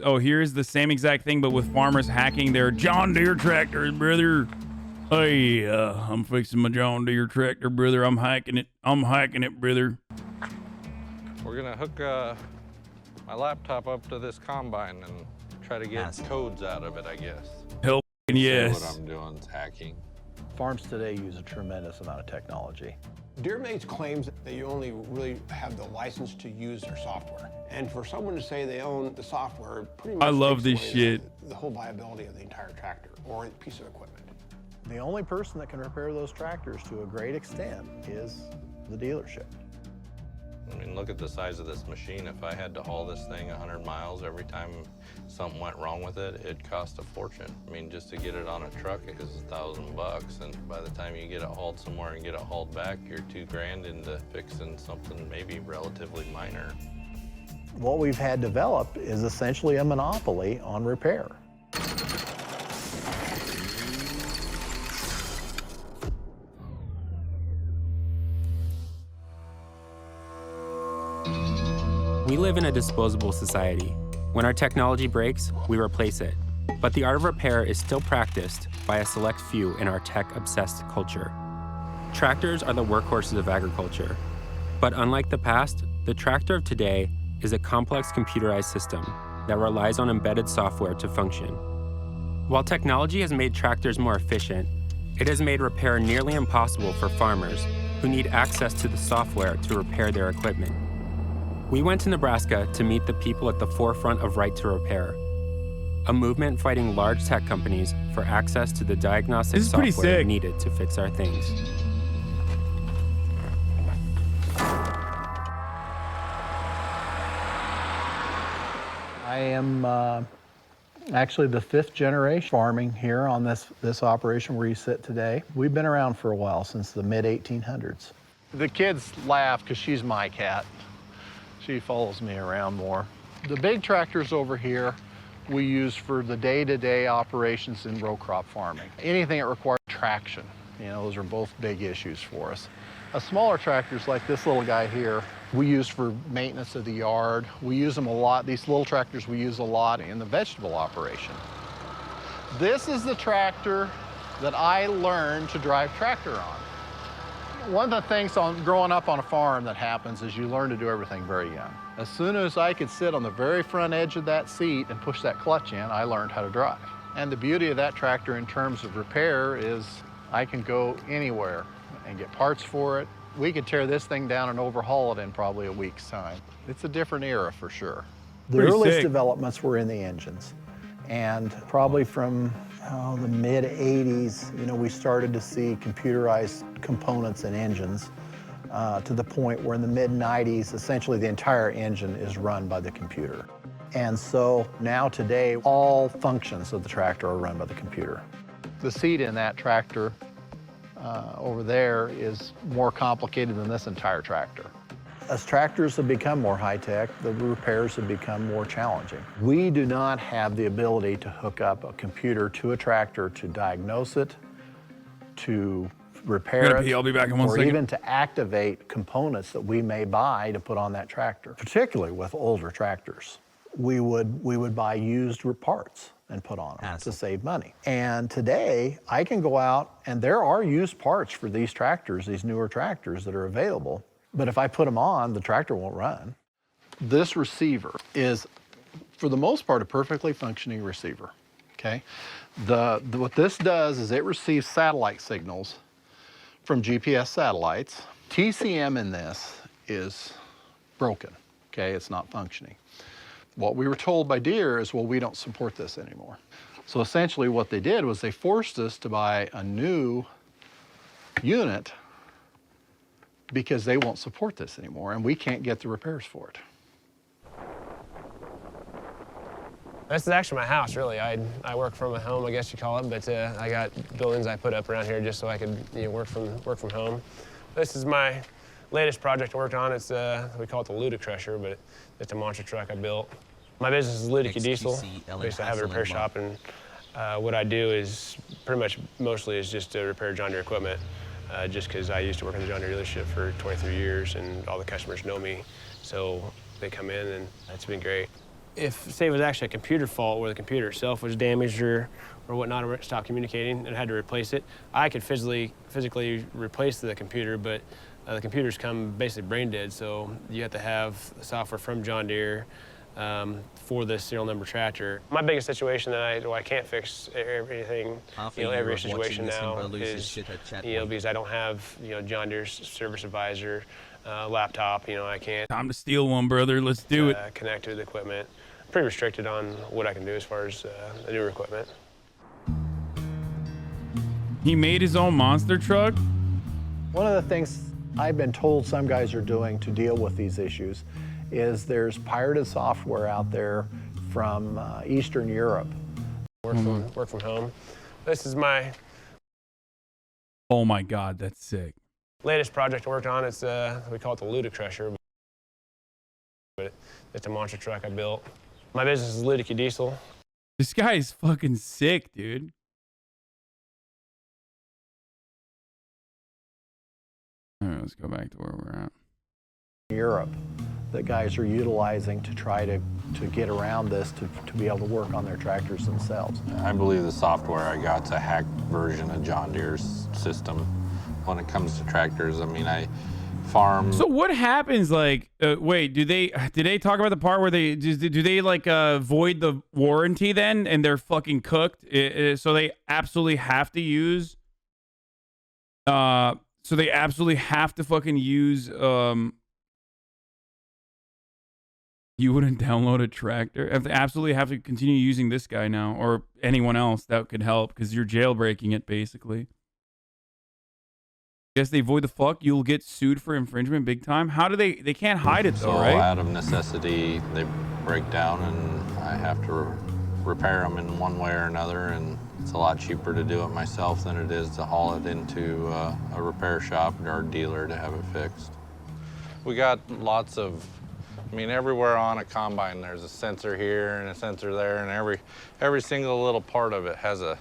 Oh, here's the same exact thing, but with farmers hacking their John Deere tractors, brother. Hey, I'm fixing my John Deere tractor, brother. I'm hacking it. I'm hacking it, brother. We're gonna hook my laptop up to this combine and try to get codes out of it, I guess. Hell yes. What I'm doing is hacking. Farms today use a tremendous amount of technology. DeereMates claims that you only really have the license to use their software. And for someone to say they own the software pretty much I love takes this away shit. the whole viability of the entire tractor or piece of equipment. The only person that can repair those tractors to a great extent is the dealership. I mean, look at the size of this machine. If I had to haul this thing 100 miles every time something went wrong with it, it'd cost a fortune. I mean, just to get it on a truck is $1,000, and by the time you get it hauled somewhere and get it hauled back, you're $2,000 into fixing something maybe relatively minor. What we've had developed is essentially a monopoly on repair. We live in a disposable society. When our technology breaks, we replace it. But the art of repair is still practiced by a select few in our tech-obsessed culture. Tractors are the workhorses of agriculture. But unlike the past, the tractor of today is a complex computerized system that relies on embedded software to function. While technology has made tractors more efficient, it has made repair nearly impossible for farmers who need access to the software to repair their equipment. We went to Nebraska to meet the people at the forefront of Right to Repair, a movement fighting large tech companies for access to the diagnostic software needed to fix our things. I am actually the 5th generation farming here on this operation where you sit today. We've been around for a while, since the mid-1800s. The kids laugh because she's my cat. She follows me around more. The big tractors over here we use for the day-to-day operations in row crop farming. Anything that requires traction, those are both big issues for us. Smaller tractors like this little guy here, we use for maintenance of the yard. We use them a lot. These little tractors we use a lot in the vegetable operation. This is the tractor that I learned to drive tractor on. One of the things growing up on a farm that happens is you learn to do everything very young. As soon as I could sit on the very front edge of that seat and push that clutch in, I learned how to drive. And the beauty of that tractor in terms of repair is I can go anywhere and get parts for it. We could tear this thing down and overhaul it in probably a week's time. It's a different era for sure. The earliest developments were in the engines. And probably from the mid-'80s, we started to see computerized components in engines to the point where in the mid-'90s, essentially the entire engine is run by the computer. And so now today, all functions of the tractor are run by the computer. The seat in that tractor over there is more complicated than this entire tractor. As tractors have become more high-tech, the repairs have become more challenging. We do not have the ability to hook up a computer to a tractor to diagnose it, to repair it, I'll be back in one or second. even to activate components that we may buy to put on that tractor. Particularly with older tractors, we would buy used parts and put on them to save money. And today, I can go out, and there are used parts for these tractors, these newer tractors that are available. But if I put them on, the tractor won't run. This receiver is, for the most part, a perfectly functioning receiver, okay? What this does is it receives satellite signals from GPS satellites. TCM in this is broken, okay? It's not functioning. What we were told by Deere is, well, we don't support this anymore. So essentially what they did was they forced us to buy a new unit because they won't support this anymore, and we can't get the repairs for it. This is actually my house, really. I work from home, I guess you call it, but I got buildings I put up around here just so I could work from home. This is my latest project I worked on. It's we call it the Luda Crusher, but it's a monster truck I built. My business is Luda Diesel. Basically, I have a repair shop, and what I do is pretty much mostly is just to repair John Deere equipment. Just because I used to work in the John Deere dealership for 23 years and all the customers know me. So they come in and it's been great. if say it was actually a computer fault where the computer itself was damaged or whatnot, or stopped communicating and had to replace it, I could physically replace the computer, but the computers come basically brain dead, so you have to have the software from John Deere for this serial number tractor. My biggest situation that I can't fix everything, every situation now is, because I don't have, John Deere's service advisor laptop, I can't. Time to steal one, brother. Let's do it. Connect to the equipment. I'm pretty restricted on what I can do as far as the newer equipment. He made his own monster truck? One of the things I've been told some guys are doing to deal with these issues is there's pirated software out there from Eastern Europe. Work from home. This is my... Oh my God, that's sick. Latest project I worked on. It's we call it the Ludicrusher, but it's a monster truck I built. My business is Ludicky Diesel. This guy is fucking sick, dude. All right, let's go back to where we're at. Europe that guys are utilizing to try to get around this to be able to work on their tractors themselves. I believe the software I got's a hacked version of John Deere's system when it comes to tractors. I mean, I farm. So what happens? Like, wait, did they talk about the part where they do they like void the warranty then, and they're fucking cooked? So they absolutely have to use. So they absolutely have to fucking use. You wouldn't download a tractor. They absolutely have to continue using this guy now, or anyone else that could help, because you're jailbreaking it basically. Guess they void the fuck. You'll get sued for infringement big time. How do they can't hide it though, right? So out of necessity, they break down, and I have to repair them in one way or another. And it's a lot cheaper to do it myself than it is to haul it into a repair shop or a dealer to have it fixed. We got lots of. I mean, everywhere on a combine, there's a sensor here and a sensor there, and every single little part of it has a...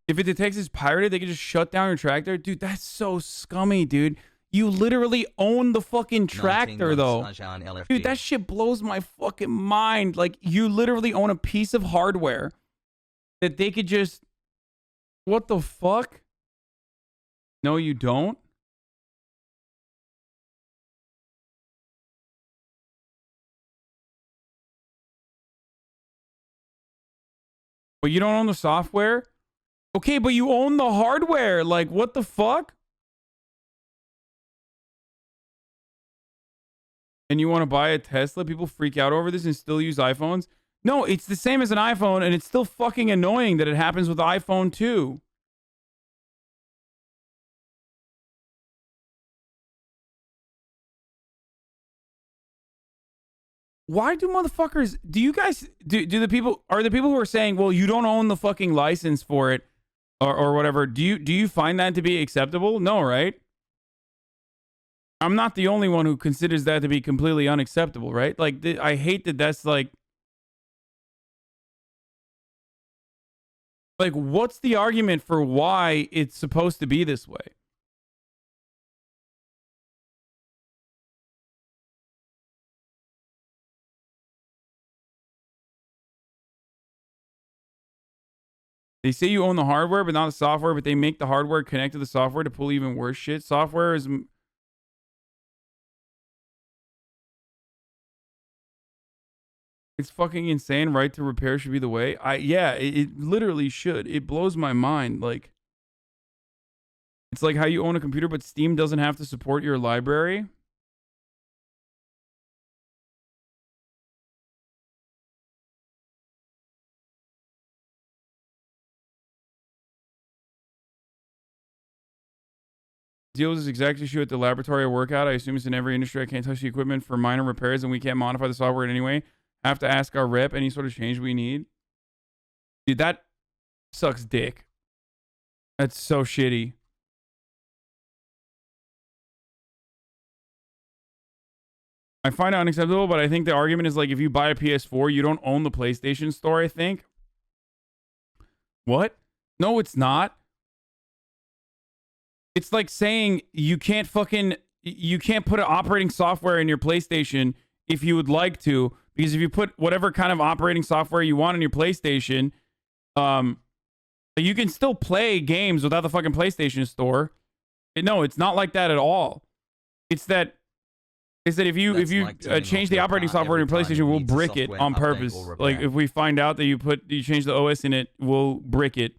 If it detects it's pirated, they can just shut down your tractor? Dude, that's so scummy, dude. You literally own the fucking tractor, though. Dude, that shit blows my fucking mind. Like, you literally own a piece of hardware that they could just... What the fuck? No, you don't? But you don't own the software? Okay, but you own the hardware. Like, what the fuck? And you want to buy a Tesla? People freak out over this and still use iPhones? No, it's the same as an iPhone, and it's still fucking annoying that it happens with the iPhone too. Why do motherfuckers, do you guys, do the people, are the people who are saying, well, you don't own the fucking license for it or whatever, do you find that to be acceptable? No, right? I'm not the only one who considers that to be completely unacceptable, right? Like, I hate that that's like, what's the argument for why it's supposed to be this way? They say you own the hardware, but not the software, but they make the hardware connect to the software to pull even worse shit. Software is... It's fucking insane, right? To repair should be the way. Yeah, it literally should. It blows my mind. Like, it's like how you own a computer, but Steam doesn't have to support your library. Deals is exactly issue at the laboratory I work at. I assume it's in every industry. I can't touch the equipment for minor repairs, and we can't modify the software in any way. Have to ask our rep any sort of change we need. Dude, that sucks dick. That's so shitty. I find it unacceptable, but I think the argument is like, if you buy a PS4, you don't own the PlayStation Store, I think. What? No, it's not. It's like saying you can't put an operating software in your PlayStation if you would like to, Because if you put whatever kind of operating software you want on your PlayStation, you can still play games without the fucking PlayStation Store. No, it's not like that at all. It's that if you change the operating software in your PlayStation, we'll brick it on purpose. Like if we find out that you change the OS in it, we'll brick it.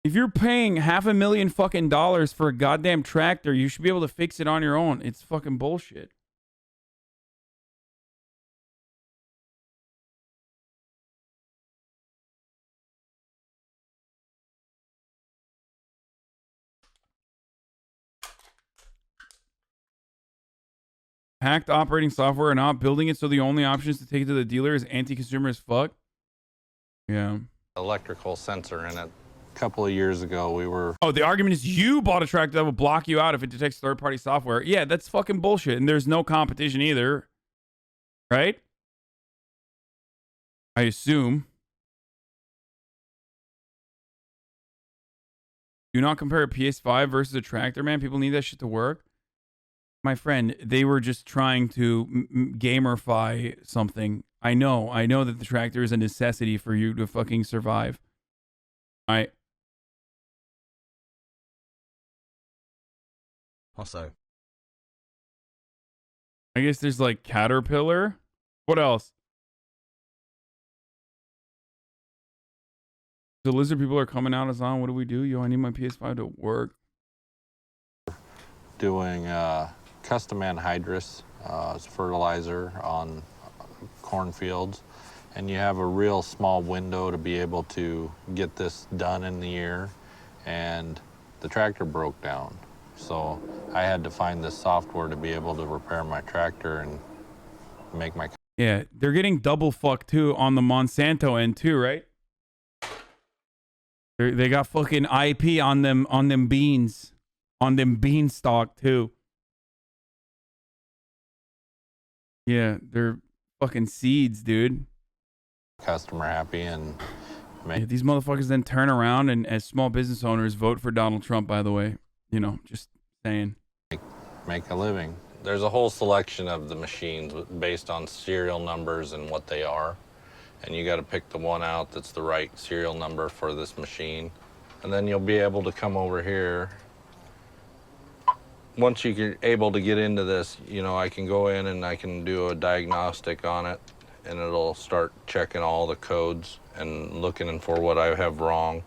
If you're paying $500,000 fucking dollars for a goddamn tractor, you should be able to fix it on your own. It's fucking bullshit. Hacked operating software and not building it, so the only option is to take it to the dealer is anti-consumer as fuck. Yeah. Electrical sensor in it. A couple of years ago, we were... Oh, the argument is you bought a tractor that will block you out if it detects third-party software. Yeah, that's fucking bullshit, and there's no competition either. Right? I assume. Do not compare a PS5 versus a tractor, man. People need that shit to work. My friend, they were just trying to gamerify something. I know that the tractor is a necessity for you to fucking survive. Also, I guess there's like Caterpillar. What else? The lizard people are coming out as on. What do we do? Yo, I need my PS5 to work. Doing custom anhydrous as fertilizer on cornfields, and you have a real small window to be able to get this done in the year, and the tractor broke down. So I had to find this software to be able to repair my tractor and make my... Yeah, they're getting double fucked too on the Monsanto end too, right? They got fucking IP on them beans, on them beanstalk too. Yeah, they're fucking seeds, dude. Customer happy and make... Yeah, these motherfuckers then turn around and as small business owners vote for Donald Trump, by the way. You know, just saying. Make a living. There's a whole selection of the machines based on serial numbers and what they are. And you got to pick the one out that's the right serial number for this machine. And then you'll be able to come over here. Once you're able to get into this, you know, I can go in and I can do a diagnostic on it, and it'll start checking all the codes and looking for what I have wrong.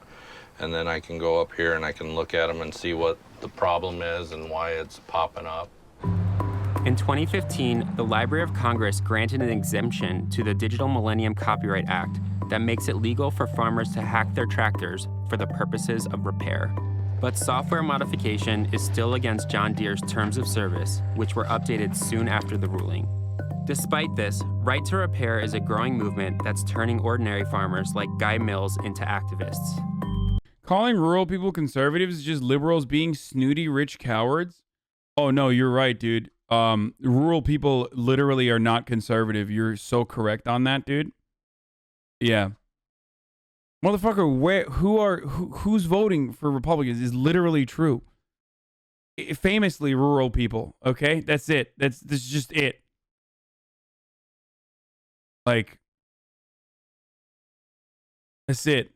And then I can go up here and I can look at them and see what the problem is and why it's popping up. In 2015, the Library of Congress granted an exemption to the Digital Millennium Copyright Act that makes it legal for farmers to hack their tractors for the purposes of repair. But software modification is still against John Deere's terms of service, which were updated soon after the ruling. Despite this, right to repair is a growing movement that's turning ordinary farmers like Guy Mills into activists. Calling rural people conservatives is just liberals being snooty, rich cowards? Oh, no, you're right, dude. Rural people literally are not conservative. You're so correct on that, dude. Yeah. Motherfucker, who's voting for Republicans is literally true. Famously rural people, okay? That's it. That's just it. Like, that's it.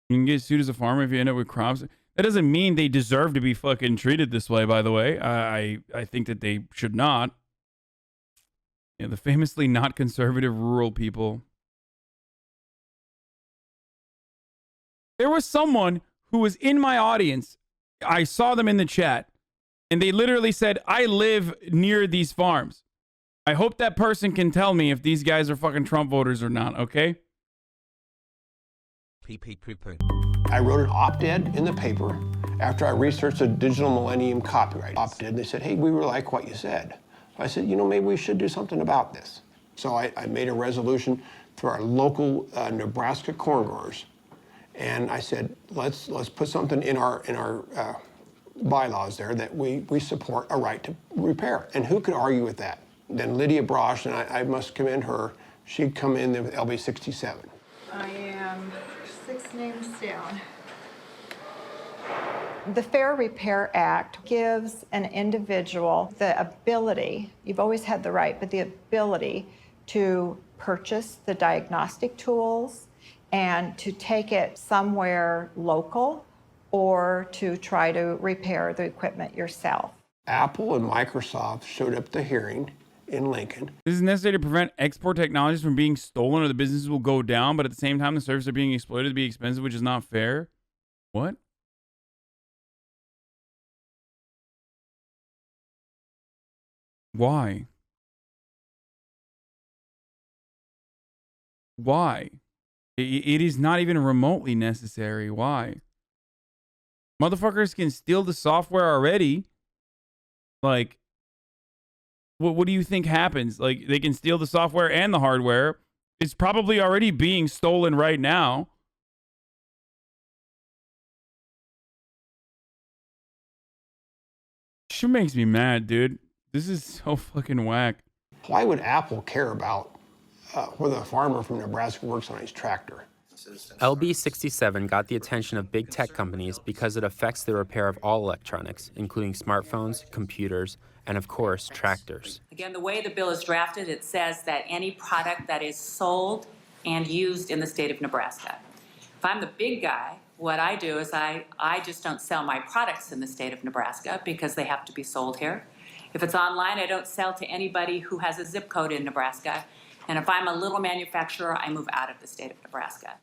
You can get sued as a farmer if you end up with crops. That doesn't mean they deserve to be fucking treated this way, by the way. I think that they should not. Yeah, the famously not conservative rural people. There was someone who was in my audience. I saw them in the chat, and they literally said, I live near these farms. I hope that person can tell me if these guys are fucking Trump voters or not, okay? I wrote an op-ed in the paper after I researched the Digital Millennium Copyright op-ed. They said, hey, we really like what you said. So I said, you know, maybe we should do something about this. So I made a resolution through our local Nebraska corn growers. And I said, let's put something in our bylaws there that we support a right to repair. And who could argue with that? Then Lydia Brosh, and I must commend her, she'd come in with LB67. I am 6 names down. The Fair Repair Act gives an individual the ability, you've always had the right, but the ability to purchase the diagnostic tools and to take it somewhere local or to try to repair the equipment yourself. Apple and Microsoft showed up at the hearing in Lincoln. This is necessary to prevent export technologies from being stolen or the businesses will go down, but at the same time, the services are being exploited to be expensive, which is not fair. What? Why? Why? It is not even remotely necessary. Why? Motherfuckers can steal the software already. Like, what do you think happens? Like, they can steal the software and the hardware. It's probably already being stolen right now. Shit makes me mad, dude. This is so fucking whack. Why would Apple care about whether a farmer from Nebraska works on his tractor? LB67 got the attention of big tech companies because it affects the repair of all electronics, including smartphones, computers, and of course, tractors. Again, the way the bill is drafted, it says that any product that is sold and used in the state of Nebraska. If I'm the big guy, what I do is I just don't sell my products in the state of Nebraska because they have to be sold here. If it's online, I don't sell to anybody who has a zip code in Nebraska. And if I'm a little manufacturer, I move out of the state of Nebraska.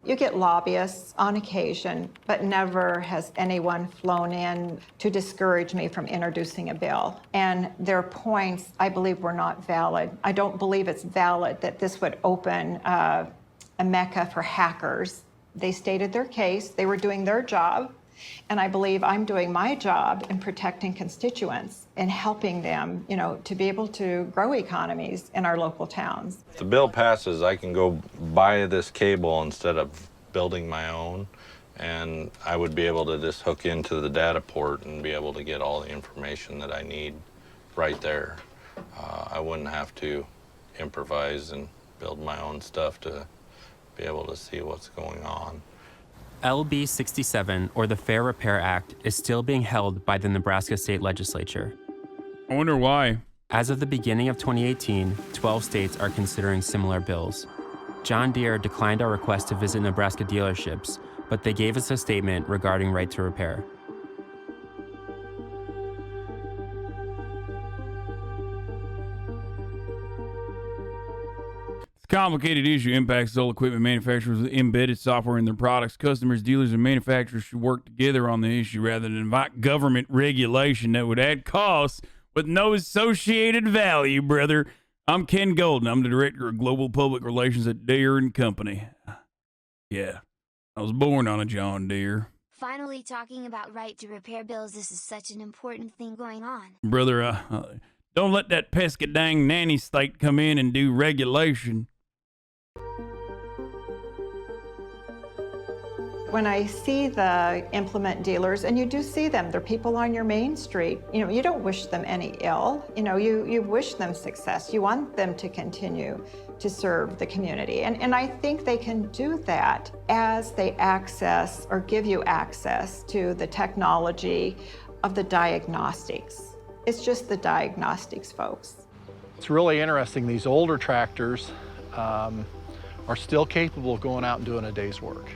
You get lobbyists on occasion, but never has anyone flown in to discourage me from introducing a bill. And their points, I believe, were not valid. I don't believe it's valid that this would open a mecca for hackers. They stated their case, they were doing their job, and I believe I'm doing my job in protecting constituents and helping them, you know, to be able to grow economies in our local towns. If the bill passes, I can go buy this cable instead of building my own, and I would be able to just hook into the data port and be able to get all the information that I need right there. I wouldn't have to improvise and build my own stuff to be able to see what's going on. LB 67, or the Fair Repair Act, is still being held by the Nebraska State Legislature. I wonder why. As of the beginning of 2018, 12 states are considering similar bills. John Deere declined our request to visit Nebraska dealerships, but they gave us a statement regarding right to repair. Complicated issue impacts all equipment manufacturers with embedded software in their products. Customers, dealers, and manufacturers should work together on the issue rather than invite government regulation that would add costs with no associated value, brother. I'm Ken Golden. I'm the Director of Global Public Relations at Deere & Company. Yeah, I was born on a John Deere. Finally talking about right to repair bills. This is such an important thing going on. Brother, don't let that pesky dang nanny state come in and do regulation. When I see the implement dealers, and you do see them, they're people on your main street, you know, you don't wish them any ill. You know, you wish them success. You want them to continue to serve the community. And I think they can do that as they access or give you access to the technology of the diagnostics. It's just the diagnostics, folks. It's really interesting. These older tractors are still capable of going out and doing a day's work.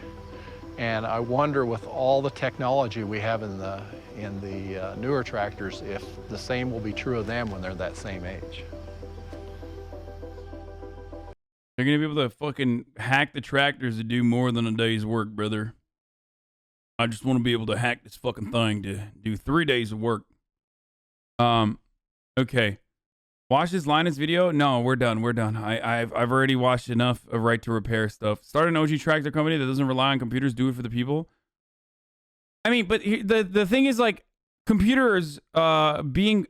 And I wonder, with all the technology we have in the newer tractors, if the same will be true of them when they're that same age. They're gonna be able to fucking hack the tractors to do more than a day's work, brother. I just want to be able to hack this fucking thing to do 3 days of work. Okay. Watch this Linus video? No, we're done. We're done. I've already watched enough of right to repair stuff. Start an OG tractor company that doesn't rely on computers. Do it for the people. I mean, but the thing is, like, computers being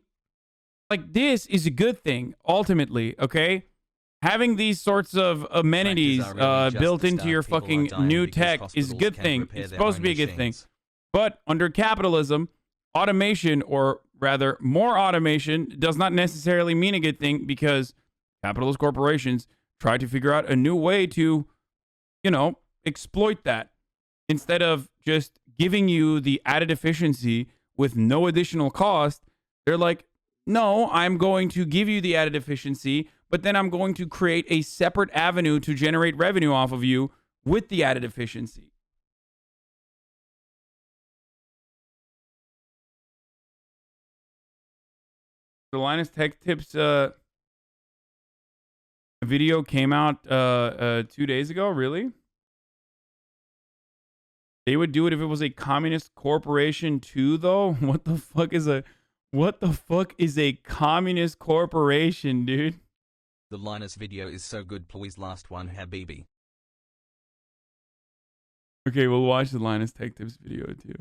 like this is a good thing ultimately. Okay, having these sorts of amenities built into your fucking new tech is a good thing. It's supposed to be a good thing. But under capitalism, automation or rather, more automation does not necessarily mean a good thing because capitalist corporations try to figure out a new way to, you know, exploit that. Instead of just giving you the added efficiency with no additional cost, they're like, no, I'm going to give you the added efficiency, but then I'm going to create a separate avenue to generate revenue off of you with the added efficiency. The Linus Tech Tips video came out 2 days ago. Really? They would do it if it was a communist corporation too, though. What the fuck is a communist corporation, dude? The Linus video is so good, please last one, Habibi. Okay, we'll watch the Linus Tech Tips video too.